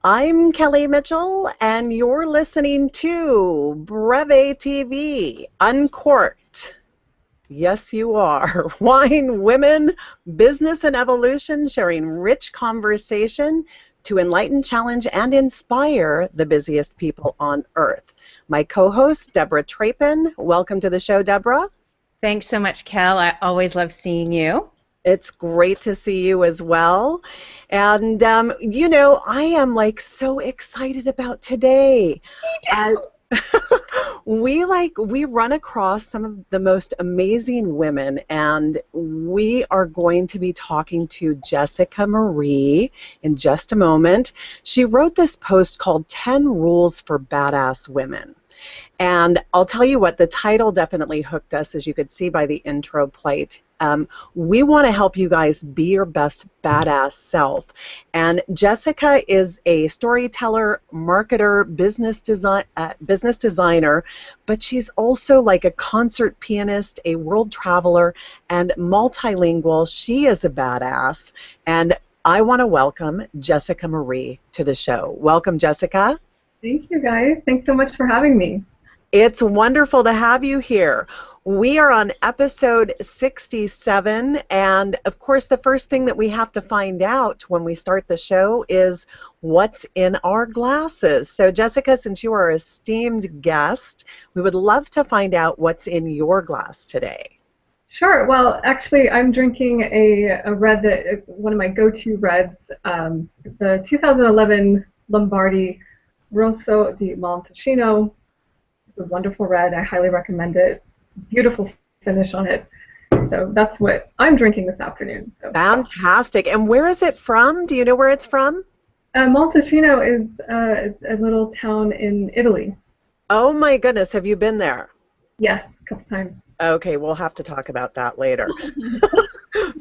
I'm Kelly Mitchell, and you're listening to Breve TV, Uncorked. Yes, you are. Wine, women, business, and evolution, sharing rich conversation to enlighten, challenge, and inspire the busiest people on earth. My co-host, Deborah Trapin. Welcome to the show, Deborah. Thanks so much, Kel. I always love seeing you. It's great to see you as well. And, I am so excited about today. Me too. We run across some of the most amazing women, and we are going to be talking to Jessica Marie in just a moment. She wrote this post called 10 Rules for Badass Women. And I'll tell you what, the title definitely hooked us, as you could see by the intro plate. We want to help you guys be your best badass self. And Jessica is a storyteller, marketer, business designer, but she's also like a concert pianist, a world traveler, and multilingual. She is a badass. And I want to welcome Jessica Marie to the show. Welcome, Jessica. Thank you, guys. Thanks so much for having me. It's wonderful to have you here. We are on episode 67, and of course the first thing that we have to find out when we start the show is what's in our glasses. So Jessica, since you are an esteemed guest, we would love to find out what's in your glass today. Sure. Well, actually, I'm drinking a red that one of my go-to reds. It's a 2011 Lambardi Rosso di Montalcino. It's a wonderful red. I highly recommend it. It's a beautiful finish on it. So that's what I'm drinking this afternoon. So. Fantastic. And where is it from? Do you know where it's from? Montalcino is a little town in Italy. Oh my goodness. Have you been there? Yes, a couple times. Okay, we'll have to talk about that later.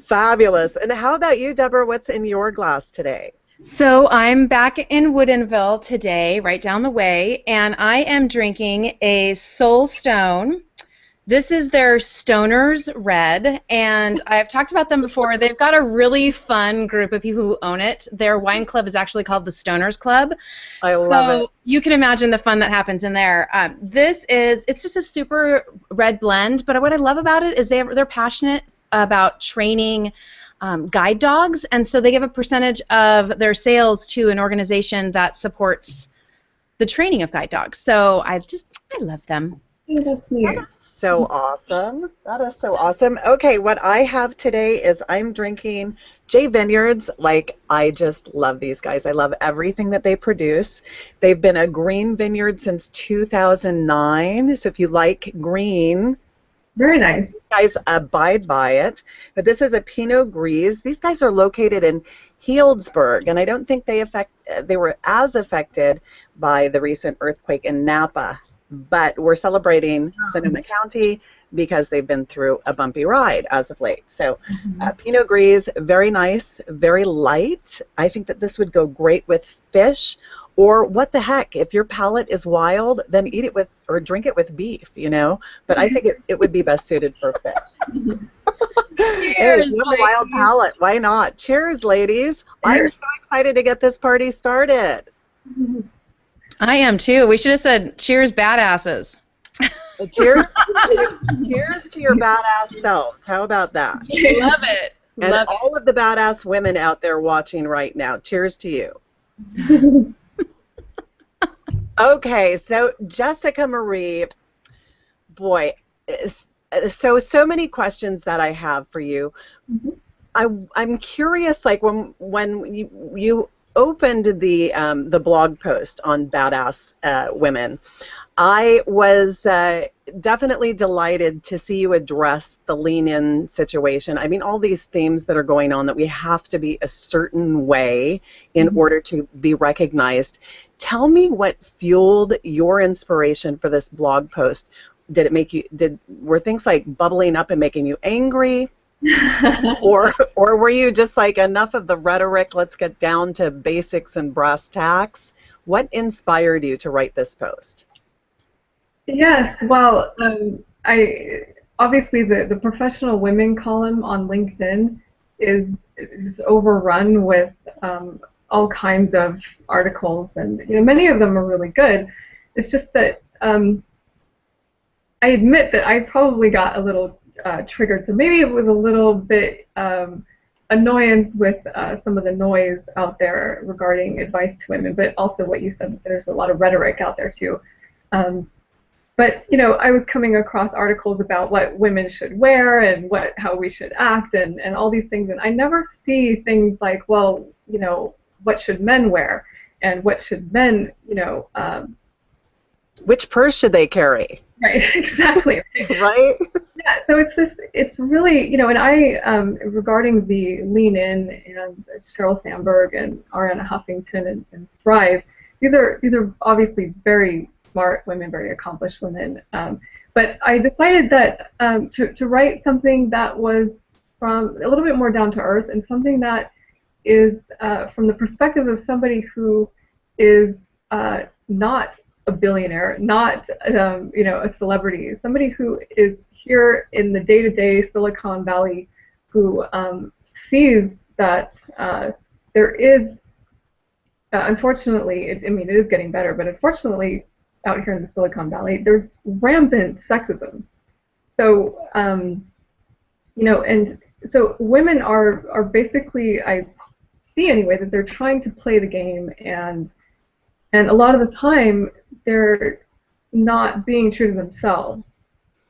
Fabulous. And how about you, Deborah? What's in your glass today? So I'm back in Woodinville today, right down the way, and I am drinking a Soul Stone. This is their Stoner's Red, and I've talked about them before. They've got a really fun group of people who own it. Their wine club is actually called the Stoners Club. I love it. You can imagine the fun that happens in there. It's just a super red blend, but what I love about it is they're passionate about training guide dogs, and so they give a percentage of their sales to an organization that supports the training of guide dogs. So I love them. Yeah, that's neat. That is so awesome. That is so awesome. Okay, what I have today is I'm drinking J Vineyards. I just love these guys. I love everything that they produce. They've been a green vineyard since 2009. So if you like green, very nice. you guys abide by it. But this is a Pinot Gris. These guys are located in Healdsburg, and I don't think they were as affected by the recent earthquake in Napa. But we're celebrating Sonoma County because they've been through a bumpy ride as of late. So Pinot Gris, very nice, very light. I think that this would go great with fish, or what the heck, if your palate is wild, then eat it with or drink it with beef, But I think it would be best suited for fish. Hey, you have a wild palate. Why not? Cheers, ladies. I'm so excited to get this party started. I am too. We should have said cheers, badasses. Cheers to your badass selves. How about that? Love it. And Love all of the badass women out there watching right now, cheers to you. Okay, so Jessica Marie, boy, so many questions that I have for you. I'm curious, when you opened the blog post on badass women, I was definitely delighted to see you address the lean-in situation. I mean, all these themes that are going on, that we have to be a certain way in order to be recognized. Tell me what fueled your inspiration for this blog post. Were things like bubbling up and making you angry? or were you just like, enough of the rhetoric, let's get down to basics and brass tacks? What inspired you to write this post? Yes, well, I obviously the professional women column on LinkedIn is just overrun with all kinds of articles, and many of them are really good. It's just that I admit that I probably got a little triggered, so maybe it was a little bit annoyance with some of the noise out there regarding advice to women, but also what you said, that there's a lot of rhetoric out there too. But I was coming across articles about what women should wear and how we should act and all these things, and I never see things like, well, what should men wear and what should men, which purse should they carry? Right, exactly. Right? Yeah, so it's really, and I, regarding the Lean In and Sheryl Sandberg and Arianna Huffington and Thrive, these are obviously very smart women, very accomplished women. But I decided that to write something that was from a little bit more down to earth and something that is from the perspective of somebody who is not a billionaire, not a celebrity, somebody who is here in the day-to-day Silicon Valley, who sees that there is, unfortunately, it is getting better, but unfortunately, out here in the Silicon Valley, there's rampant sexism. So, and so women are basically, I see anyway, that they're trying to play the game, and a lot of the time, they're not being true to themselves.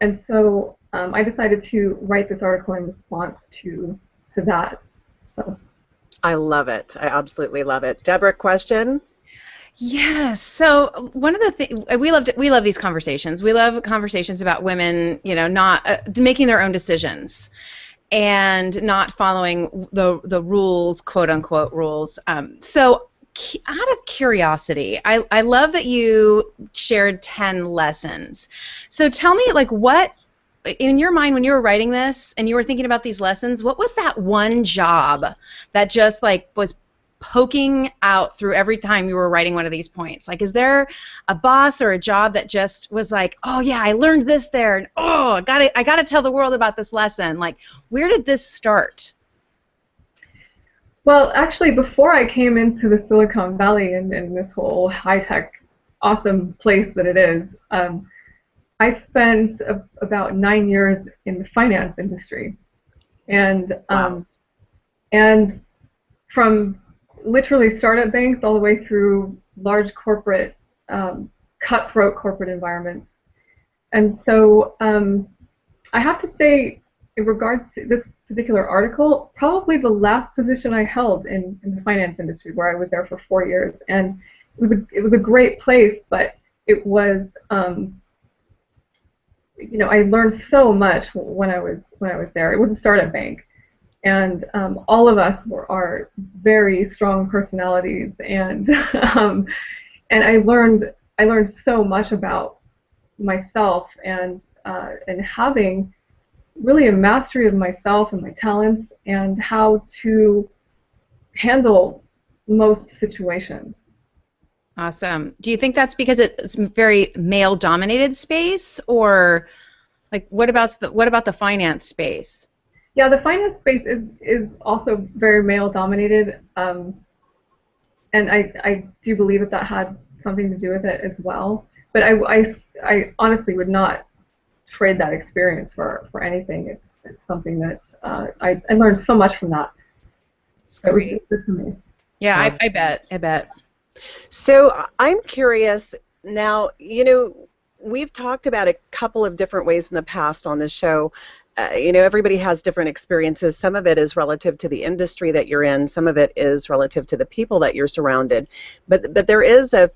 And so I decided to write this article in response to that. So I love it. I absolutely love it. Deborah, question? Yes. So one of the things we love these conversations. We love conversations about women, not making their own decisions and not following the rules, quote unquote rules. So out of curiosity, I love that you shared 10 lessons. So tell me, like, what, in your mind when you were writing this and you were thinking about these lessons, what was that one job that just, like, was poking out through every time you were writing one of these points? Like, is there a boss or a job that just was like, oh yeah, I learned this there, and oh, I gotta tell the world about this lesson? Like, where did this start? Well, actually, before I came into the Silicon Valley and this whole high-tech, awesome place that it is, I spent about 9 years in the finance industry, and Wow. And from literally startup banks all the way through large corporate, cutthroat corporate environments. And so I have to say, in regards to this particular article, probably the last position I held in the finance industry, where I was there for 4 years, and it was a great place, but it was, I learned so much when I was there. It was a startup bank, and all of us are very strong personalities, and and I learned so much about myself, and having really a mastery of myself and my talents and how to handle most situations. Awesome. Do you think that's because it's very male-dominated space, or like what about the finance space? Yeah, the finance space is also very male-dominated, and I do believe that had something to do with it as well. But I honestly would not trade that experience for anything. It's something that I learned so much from that. It was good for me. Yeah, I bet. So I'm curious now, we've talked about a couple of different ways in the past on this show. Everybody has different experiences. Some of it is relative to the industry that you're in. Some of it is relative to the people that you're surrounded. But there is a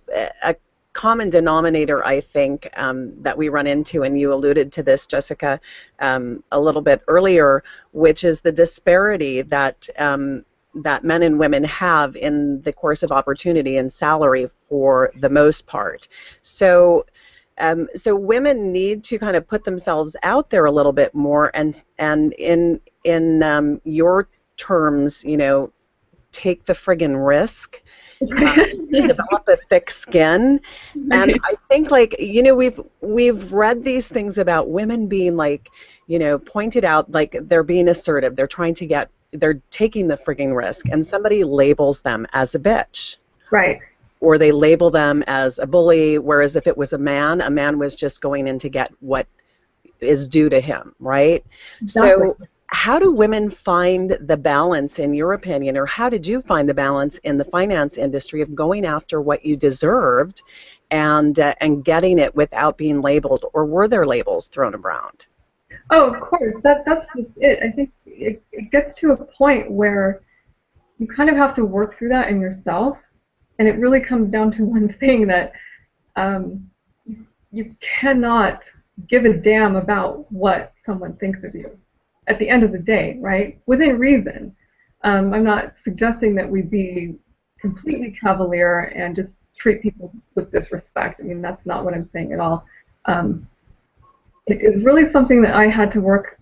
common denominator, I think, that we run into, and you alluded to this, Jessica, a little bit earlier, which is the disparity that that men and women have in the course of opportunity and salary for the most part. So women need to kind of put themselves out there a little bit more, and in your terms, take the friggin' risk. Develop a thick skin, and I think, like, we've read these things about women being, like, pointed out, like they're being assertive, they're trying to get they're taking the frigging risk, and somebody labels them as a bitch. Right. Or they label them as a bully, whereas if it was a man was just going in to get what is due to him, right? Exactly. So how do women find the balance, in your opinion, or how did you find the balance in the finance industry of going after what you deserved and getting it without being labeled, or were there labels thrown around? Oh, of course. That's just it. I think it gets to a point where you kind of have to work through that in yourself, and it really comes down to one thing, that you cannot give a damn about what someone thinks of you at the end of the day, right? Within reason. I'm not suggesting that we be completely cavalier and just treat people with disrespect. I mean, that's not what I'm saying at all. It is really something that I had to work,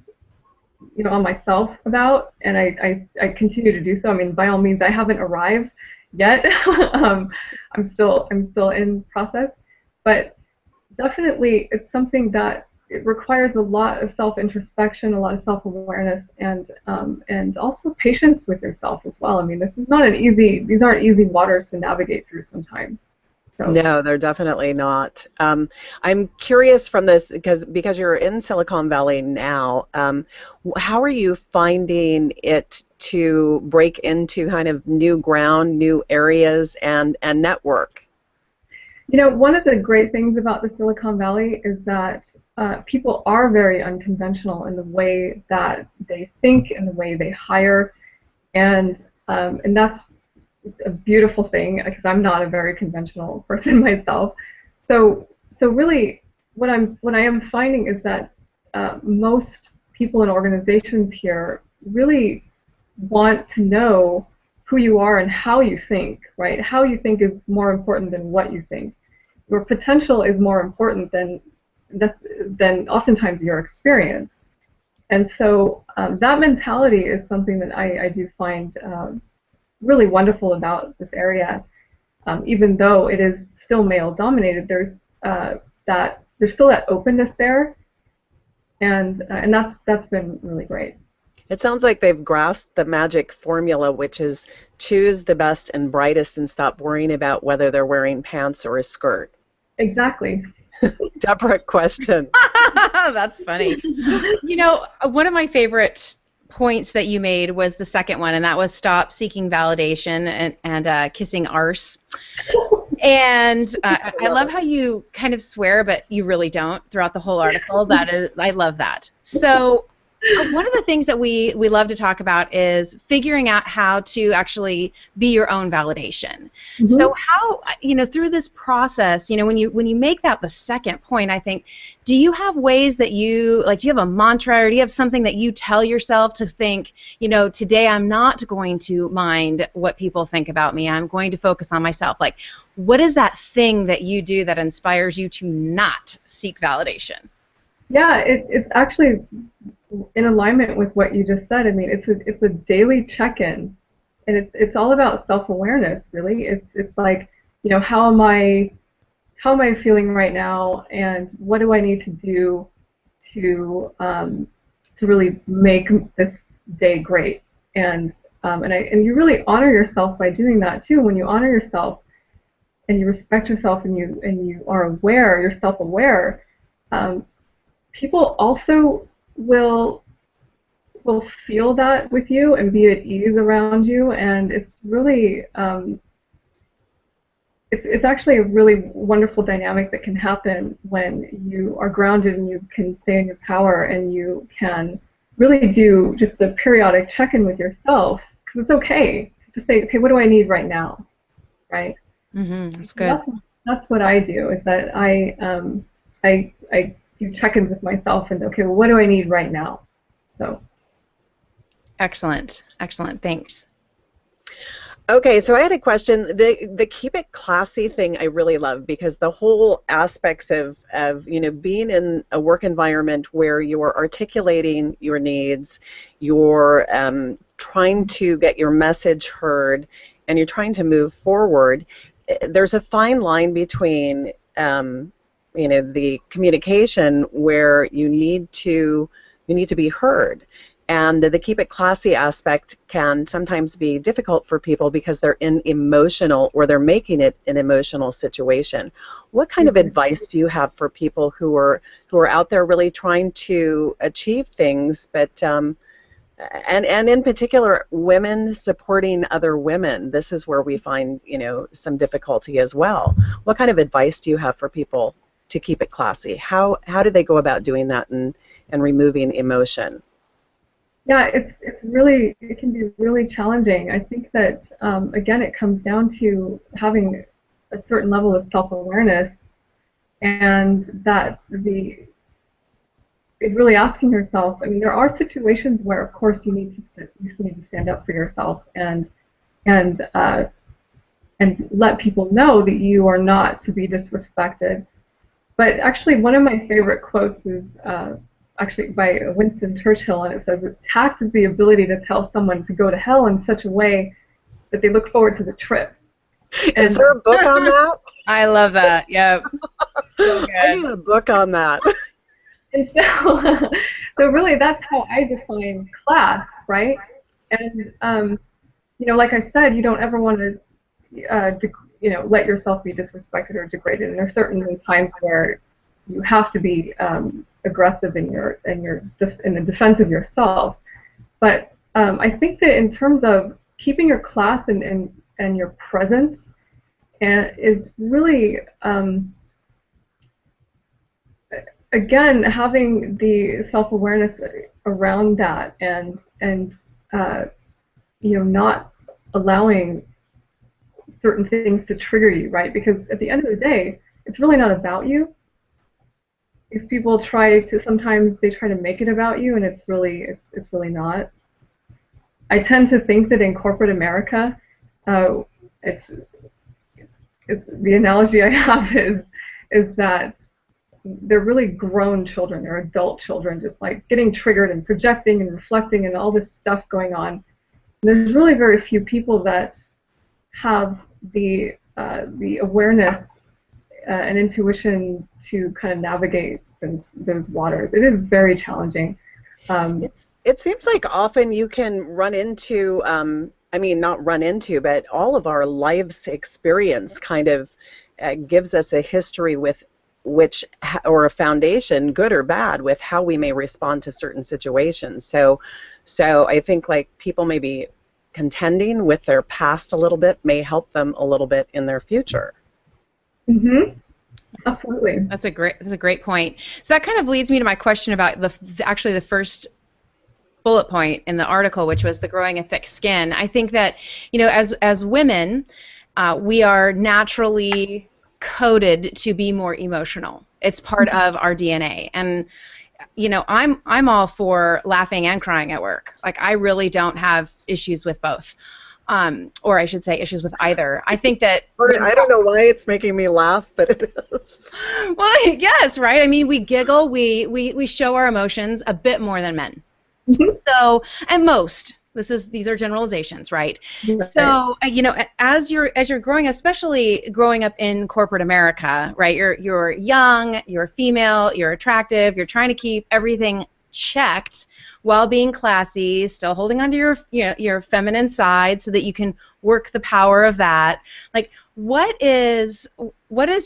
on myself about, and I continue to do so. I mean, by all means, I haven't arrived yet. I'm still in process, but definitely it's something that it requires a lot of self-introspection, a lot of self-awareness, and also patience with yourself as well. I mean, these aren't easy waters to navigate through sometimes. So. No, they're definitely not. I'm curious from this, because you're in Silicon Valley now, how are you finding it to break into kind of new ground, new areas, and network? One of the great things about the Silicon Valley is that people are very unconventional in the way that they think and the way they hire, and that's a beautiful thing, because I'm not a very conventional person myself. So really, what I am finding is that most people in organizations here really want to know who you are and how you think, right? How you think is more important than what you think. Your potential is more important than oftentimes your experience. And so that mentality is something that I do find really wonderful about this area. Even though it is still male-dominated, there's still that openness there, and that's been really great. It sounds like they've grasped the magic formula, which is choose the best and brightest and stop worrying about whether they're wearing pants or a skirt. Exactly. Deborah, question. That's funny. One of my favorite points that you made was the second one, and that was stop seeking validation and kissing arse. And I love how you kind of swear, but you really don't throughout the whole article. I love that. So one of the things that we love to talk about is figuring out how to actually be your own validation. Mm-hmm. So how, through this process, when you make that the second point, I think, do you have ways that do you have a mantra, or do you have something that you tell yourself to think, today I'm not going to mind what people think about me, I'm going to focus on myself? Like, what is that thing that you do that inspires you to not seek validation? Yeah, it's actually in alignment with what you just said. I mean, it's a daily check-in, and it's all about self-awareness, really. It's like, how am I feeling right now, and what do I need to do to really make this day great? And you really honor yourself by doing that too. When you honor yourself and you respect yourself and you are aware, you're self-aware, people also will feel that with you and be at ease around you, and it's really it's actually a really wonderful dynamic that can happen when you are grounded and you can stay in your power, and you can really do just a periodic check-in with yourself, because it's okay to say, okay, what do I need right now, right? Mm-hmm. That's good. That's what I do, is that I do check-ins with myself, and okay, well, what do I need right now? So. Excellent, thanks. Okay, so I had a question. The keep it classy thing I really love, because the whole aspects of being in a work environment where you're articulating your needs, you're trying to get your message heard, and you're trying to move forward. There's a fine line between the communication where you need to be heard, And the keep it classy aspect can sometimes be difficult for people because they're in emotional, or they're making it an emotional situation. What kind of advice do you have for people who are out there really trying to achieve things, but and in particular, women supporting other women? This is where we find, some difficulty as well. What kind of advice do you have for people to keep it classy? How do they go about doing that and removing emotion? Yeah, it can be really challenging. I think that again, it comes down to having a certain level of self-awareness, and that it really asking yourself. I mean, there are situations where, of course, you need to stand up for yourself and let people know that you are not to be disrespected. But actually, one of my favorite quotes is actually by Winston Churchill, and it says that tact is the ability to tell someone to go to hell in such a way that they look forward to the trip. Is there a book on that? I love that. Yep. So I need a book on that. And so really, that's how I define class, right? And like I said, you don't ever want to, let yourself be disrespected or degraded. And there are certain times where you have to be aggressive in the defense of yourself. But I think that in terms of keeping your class and your presence, is really again, having the self-awareness around that, and not allowing certain things to trigger you, right? Because at the end of the day, it's really not about you. These people sometimes they try to make it about you, and it's really not. I tend to think that in corporate America, it's the analogy I have is that they're really grown children, they're adult children, just like getting triggered and projecting and reflecting and all this stuff going on. And there's really very few people that have the awareness and intuition to kind of navigate those waters. It is very challenging. It seems like often you can run into, not run into, but all of our life's experience kind of gives us a history with or a foundation, good or bad, with how we may respond to certain situations. So I think like people may be contending with their past a little bit may help them a little bit in their future. Mm-hmm. Absolutely. That's a great point. So that kind of leads me to my question about the first bullet point in the article, which was the growing a thick skin. I think that, as women, we are naturally coded to be more emotional. It's part of our DNA. And I'm all for laughing and crying at work. Like, I really don't have issues with both. Or I should say issues with either. I think that... I don't know why it's making me laugh, but it is. Well, yes, right? I mean, we giggle, we show our emotions a bit more than men. Mm-hmm. So, and most. These are generalizations, right? Right. So, as you're growing, especially growing up in corporate America, right? You're young, you're female, you're attractive, you're trying to keep everything checked while being classy, still holding onto your feminine side so that you can work the power of that. Like, what is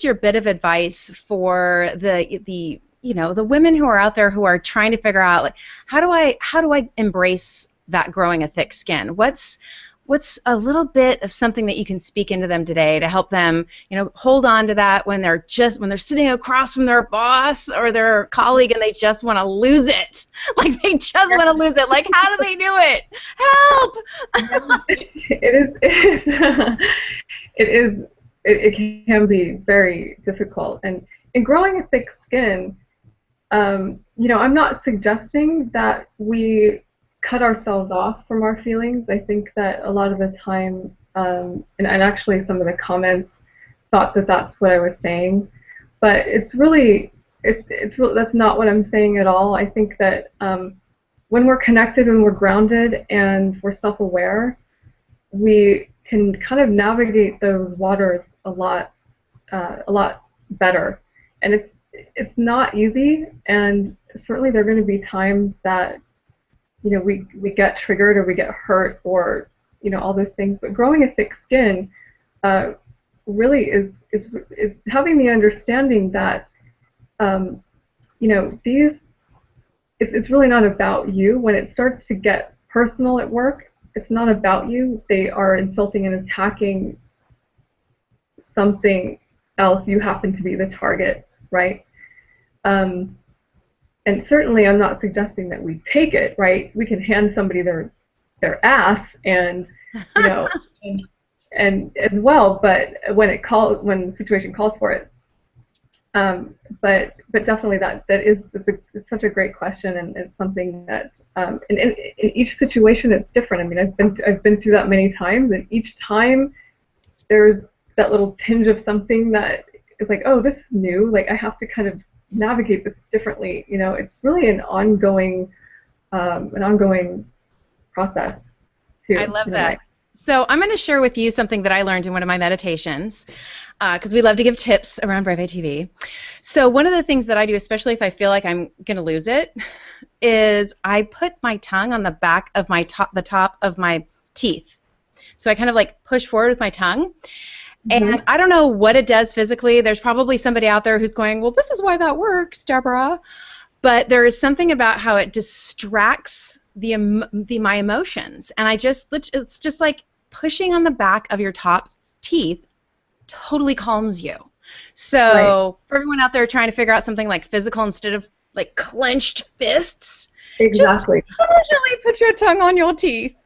your bit of advice for the women who are out there who are trying to figure out, like, how do I embrace that growing a thick skin? What's a little bit of something that you can speak into them today to help them, hold on to that when they're sitting across from their boss or their colleague and they just want to lose it. Like, they just want to lose it. Like, how do they do it? Help! It can be very difficult. And in growing a thick skin, I'm not suggesting that we cut ourselves off from our feelings. I think that a lot of the time, and actually some of the comments thought that that's what I was saying, but it's really that's not what I'm saying at all. I think that when we're connected and we're grounded and we're self-aware, we can kind of navigate those waters a lot better. And it's not easy, and certainly there are going to be times that we get triggered or we get hurt or all those things. But growing a thick skin really is having the understanding that it's really not about you. When it starts to get personal at work, it's not about you. They are insulting and attacking something else. You happen to be the target, right? And certainly I'm not suggesting that we take it, right? We can hand somebody their ass and and as well, but when the situation calls for it. But definitely that is such a great question, and it's something that in each situation it's different. I mean, I've been through that many times, and each time there's that little tinge of something that is like, oh, this is new. Like I have to kind of navigate this differently. It's really an ongoing process too. I love that. So I'm going to share with you something that I learned in one of my meditations, because we love to give tips around Breve TV. So one of the things that I do, especially if I feel like I'm going to lose it, is I put my tongue on the back of the top of my teeth. So I kind of like push forward with my tongue. And I don't know what it does physically. There's probably somebody out there who's going, well, this is why that works, Deborah. But there is something about how it distracts my emotions. And it's just like pushing on the back of your top teeth totally calms you. So for everyone out there trying to figure out something like physical instead of like clenched fists, exactly. Just casually put your tongue on your teeth.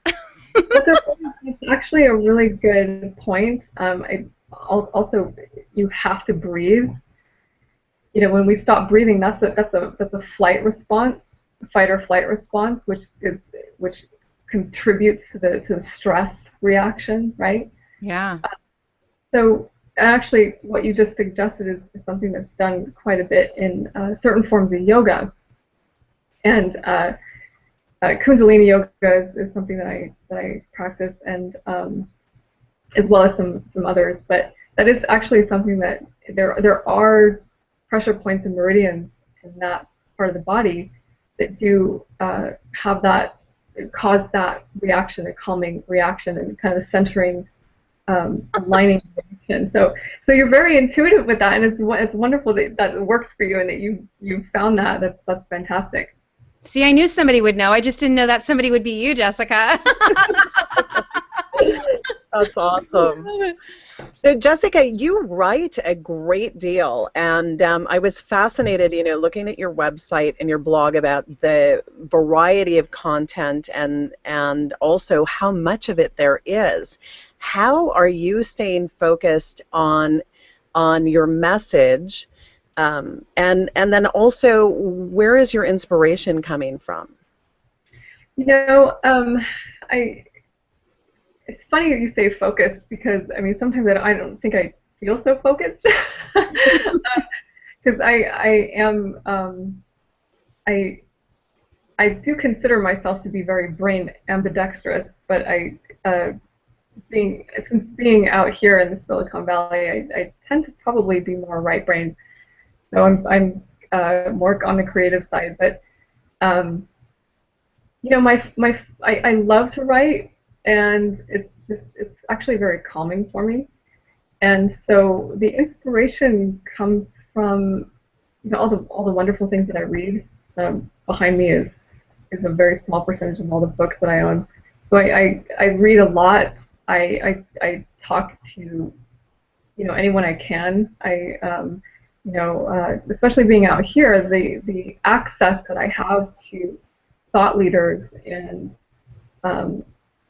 It's actually a really good point. Also, you have to breathe. When we stop breathing, that's a flight response, fight or flight response, which contributes to the stress reaction, right? Yeah. So actually, what you just suggested is something that's done quite a bit in certain forms of yoga, and Kundalini yoga is something that I practice, and as well as some others. But that is actually something that there are pressure points and meridians in that part of the body that do have that cause that reaction, a calming reaction, and kind of centering, aligning reaction. So you're very intuitive with that, and it's wonderful that it works for you and that you found that. That's fantastic. See, I knew somebody would know. I just didn't know that somebody would be you, Jessica. That's awesome. So, Jessica, you write a great deal, and I was fascinated, looking at your website and your blog about the variety of content and also how much of it there is. How are you staying focused on your message? And then also, where is your inspiration coming from? It's funny that you say focused, because I mean sometimes I don't think I feel so focused, because I do consider myself to be very brain ambidextrous, but since being out here in the Silicon Valley, I tend to probably be more right brain. So I'm more on the creative side, but I love to write, and it's actually very calming for me. And so the inspiration comes from all the wonderful things that I read. Behind me is a very small percentage of all the books that I own. So I read a lot. I talk to anyone I can. Especially being out here, the access that I have to thought leaders and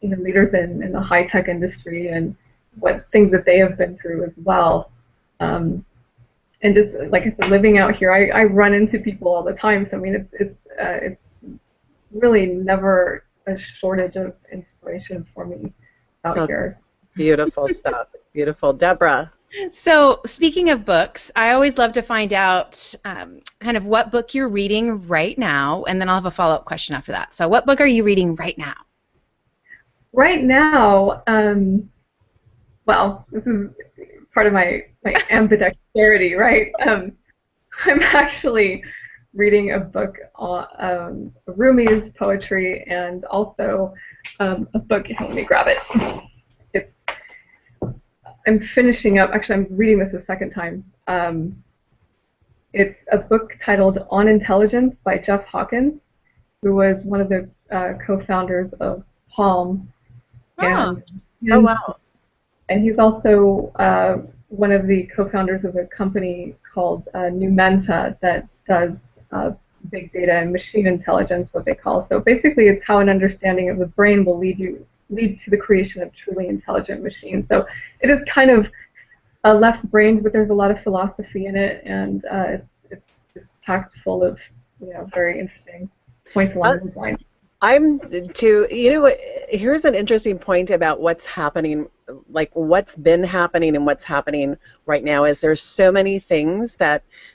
leaders in the high-tech industry and what things that they have been through as well. And just like I said, living out here, I run into people all the time. So I mean, it's really never a shortage of inspiration for me out here. Beautiful stuff. Beautiful, Deborah. So, speaking of books, I always love to find out kind of what book you're reading right now, and then I'll have a follow-up question after that. So, what book are you reading right now? Right now, well, this is part of my ambidexterity, right? I'm actually reading a book on Rumi's poetry, and also a book. Let me grab it. I'm finishing up. Actually, I'm reading this a second time. It's a book titled On Intelligence by Jeff Hawkins, who was one of the co-founders of Palm. And oh, wow. And he's also one of the co-founders of a company called Numenta that does big data and machine intelligence, what they call. So basically, it's how an understanding of the brain will lead to the creation of truly intelligent machines. So it is kind of left-brained, but there's a lot of philosophy in it, and it's packed full of very interesting points along the line. Here's an interesting point about what's happening, like what's been happening and what's happening right now is there's so many things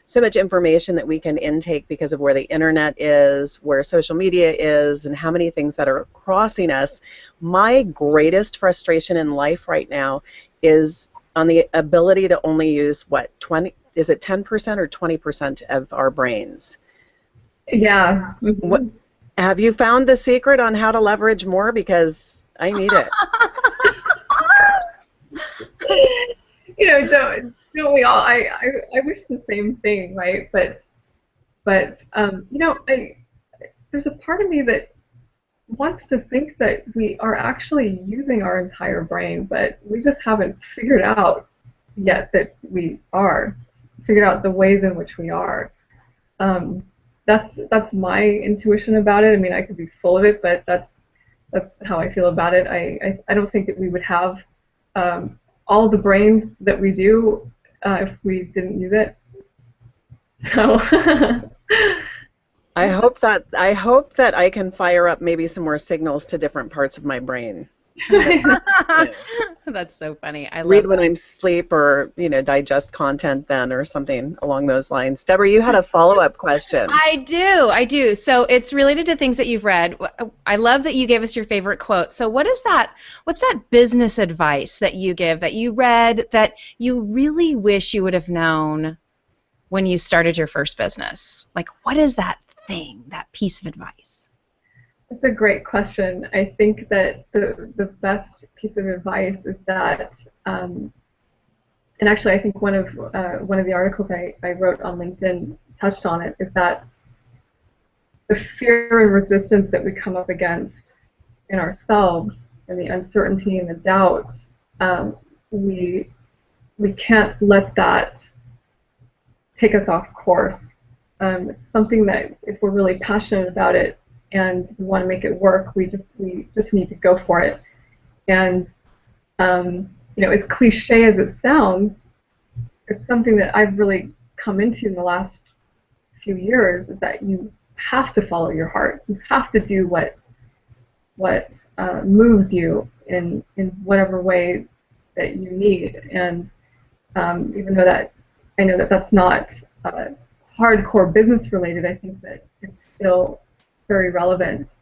so much information that we can intake because of where the internet is, where social media is, and how many things that are crossing us. My greatest frustration in life right now is on the ability to only use, is it 10% or 20% of our brains? Yeah. What? Have you found the secret on how to leverage more? Because I need it. Don't we all? I wish the same thing, right? But there's a part of me that wants to think that we are actually using our entire brain, but we just haven't figured out yet that we are. Figured out the ways in which we are. That's my intuition about it. I mean, I could be full of it, but that's how I feel about it. I don't think that we would have all the brains that we do if we didn't use it. So I hope that I can fire up maybe some more signals to different parts of my brain. That's so funny. I read when I'm asleep, or digest content then, or something along those lines. Deborah, you had a follow-up question. I do. So it's related to things that you've read. I love that you gave us your favorite quote. So what's that business advice that you give, that you read, that you really wish you would have known when you started your first business? Like, what is that thing, that piece of advice? That's a great question. I think that the best piece of advice is that, and actually I think one of the articles I wrote on LinkedIn touched on it, is that the fear and resistance that we come up against in ourselves, and the uncertainty and the doubt, we can't let that take us off course. It's something that if we're really passionate about it and we want to make it work, we just need to go for it. And as cliche as it sounds, it's something that I've really come into in the last few years, is that you have to follow your heart. You have to do what moves you in whatever way that you need. And even though that I know that that's not hardcore business related, I think that it's still very relevant.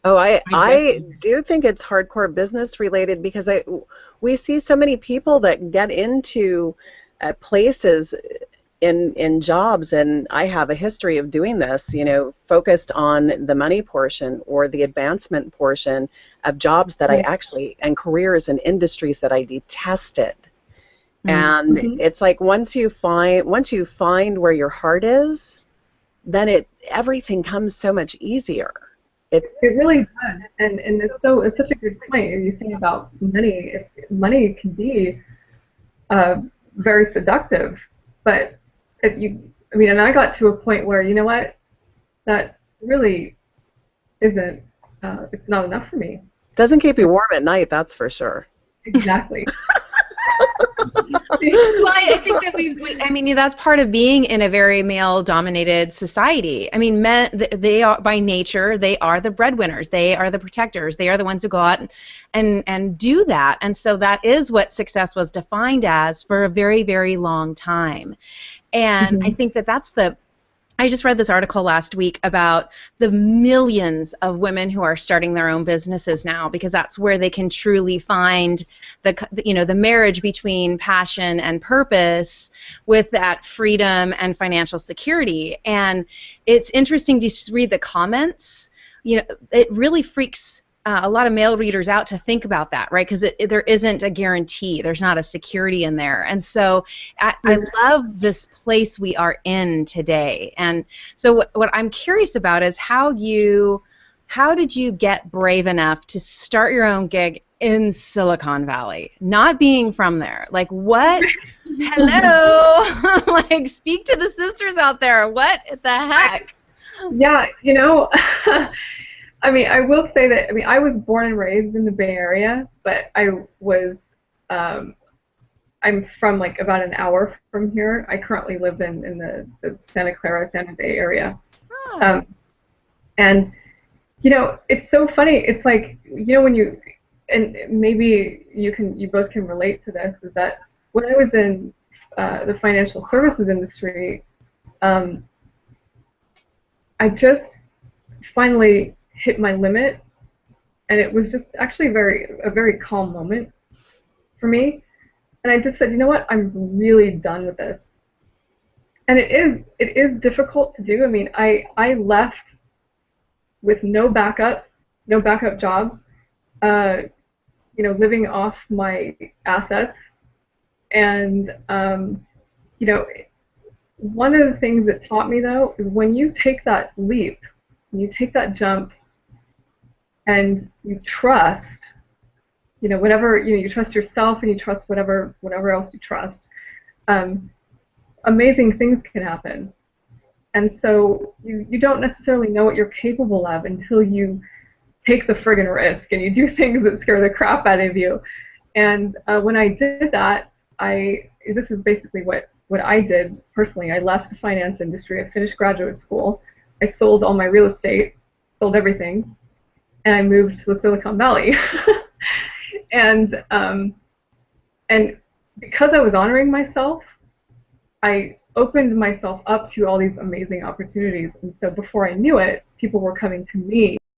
Oh, I do think it's hardcore business related, because we see so many people that get into places in jobs, and I have a history of doing this, focused on the money portion or the advancement portion of jobs that I actually, and careers and industries that I detested. And it's like once you find where your heart is, then everything comes so much easier. It really does, and it's such a good point you're saying about money. Money can be very seductive, but and I got to a point where, that really isn't. It's not enough for me. Doesn't keep you warm at night, that's for sure. Exactly. Well, I think that that's part of being in a very male-dominated society. I mean, men, they are, by nature, they are the breadwinners. They are the protectors. They are the ones who go out and do that. And so that is what success was defined as for a very, very long time. And I think that that's I just read this article last week about the millions of women who are starting their own businesses now, because that's where they can truly find the marriage between passion and purpose with that freedom and financial security. And it's interesting to read the comments. It really freaks a lot of male readers out to think about that, right? Because there isn't a guarantee. There's not a security in there. And so I love this place we are in today. And so what I'm curious about is how did you get brave enough to start your own gig in Silicon Valley, not being from there? Like, what? Hello? Like, speak to the sisters out there. What the heck? Yeah, I mean, I will say that, I was born and raised in the Bay Area, but I'm from like about an hour from here. I currently live in the Santa Clara, San Jose area. Oh. And, it's so funny. It's like, when you, and maybe you both can relate to this, is that when I was in the financial services industry, I just finally hit my limit, and it was just actually a very calm moment for me. And I just said, you know what, I'm really done with this. And it is difficult to do. I mean, I left with no backup job, living off my assets. And one of the things it taught me, though, is when you take that leap, when you take that jump, and you trust, whatever, you trust yourself, and you trust whatever else you trust, amazing things can happen. And so you don't necessarily know what you're capable of until you take the friggin' risk and you do things that scare the crap out of you. And when I did that, this is basically what I did personally. I left the finance industry. I finished graduate school. I sold all my real estate, sold everything, and I moved to the Silicon Valley. And because I was honoring myself, I opened myself up to all these amazing opportunities. And so before I knew it, people were coming to me